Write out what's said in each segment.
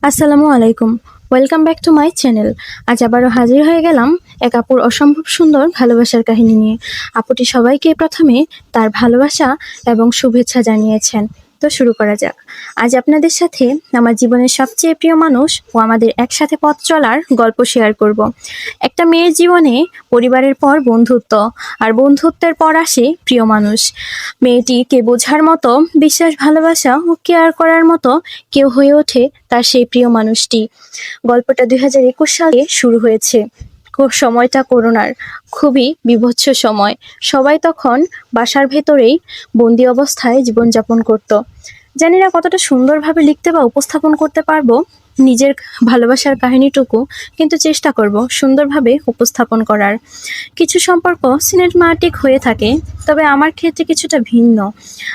আসসালামু আলাইকুম। Welcome back to my channel. আজ আবারও হাজির হয়ে গেলাম এক আপুর অসম্ভব সুন্দর ভালোবাসার কাহিনী নিয়ে। আপুটি সবাইকে প্রথমে তার ভালোবাসা এবং শুভেচ্ছা জানিয়েছেন। তো শুরু করা যাক। আজ আপনাদের সাথে আমার জীবনের সবচেয়ে প্রিয় মানুষ ও আমাদের একসাথে পথ চলার গল্প শেয়ার করব। একটা মেয়ের জীবনে পরিবারের পর বন্ধুত্ব, আর বন্ধুত্বের পর আসে প্রিয় মানুষ। মেয়েটিকে বোঝার মতো, বিশ্বাস, ভালোবাসা ও কেয়ার করার মতো কেউ হয়ে ওঠে তার সেই প্রিয় মানুষটি। গল্পটা 2021 সালে শুরু হয়েছে। সময়টা করোনার খুবই বীভৎস সময়। সবাই তখন বাসার ভেতরেই বন্দি অবস্থায় জীবনযাপন করত। জানি না কতটা সুন্দরভাবে লিখতে বা উপস্থাপন করতে পারবো নিজের ভালোবাসার কাহিনীটুকু, কিন্তু চেষ্টা করব সুন্দরভাবে উপস্থাপন করার। কিছু সম্পর্ক সিনেমাটিক হয়ে থাকে, তবে আমার ক্ষেত্রে কিছুটা ভিন্ন।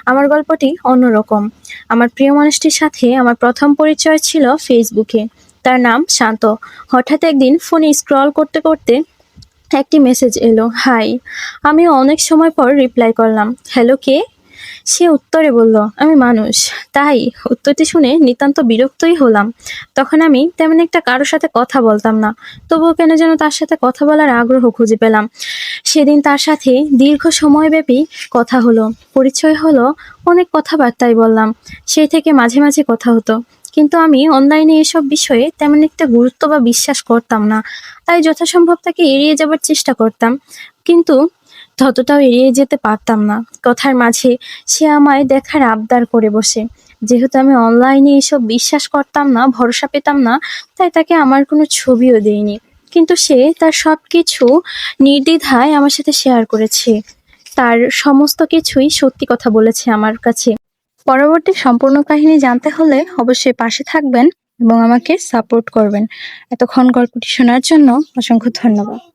আমার গল্পটি অন্যরকম। আমার প্রিয় মানুষটির সাথে আমার প্রথম পরিচয় ছিল ফেসবুকে। তার নাম শান্ত। হঠাৎ একদিন ফোনে স্ক্রল করতে করতে একটি মেসেজ এলো, হাই। আমি অনেক সময় পর রিপ্লাই করলাম, হ্যালো কে? সে উত্তরে বলল, আমি মানুষ। তাই উত্তরটি শুনে নিতান্ত বিরক্তই হলাম। তখন আমি তেমন একটা কারোর সাথে কথা বলতাম না, তবুও কেন যেন তার সাথে কথা বলার আগ্রহ খুঁজে পেলাম। সেদিন তার সাথে দীর্ঘ সময়ব্যাপী কথা হলো, পরিচয় হলো, অনেক কথাবার্তাই বললাম। সেই থেকে মাঝে মাঝে কথা হতো, কিন্তু আমি অনলাইনে এসব বিষয়ে তেমন একটা গুরুত্ব বা বিশ্বাস করতাম না। তাই যথাসম্ভব তাকে এড়িয়ে যাবার চেষ্টা করতাম, কিন্তু ততটাও এড়িয়ে যেতে পারতাম না। কথার মাঝে সে আমায় দেখার আবদার করে বসে। যেহেতু আমি অনলাইনে এসব বিশ্বাস করতাম না, ভরসা পেতাম না, তাই তাকে আমার কোনো ছবিও দেইনি। কিন্তু সে তার সবকিছু নির্দ্বিধায় আমার সাথে শেয়ার করেছে। তার সমস্ত কিছুই সত্যি কথা বলেছে আমার কাছে। পরবর্তী সম্পূর্ণ কাহিনী জানতে হলে অবশ্যই পাশে থাকবেন এবং আমাকে সাপোর্ট করবেন। এতক্ষণ গল্পটি শোনার জন্য অসংখ্য ধন্যবাদ।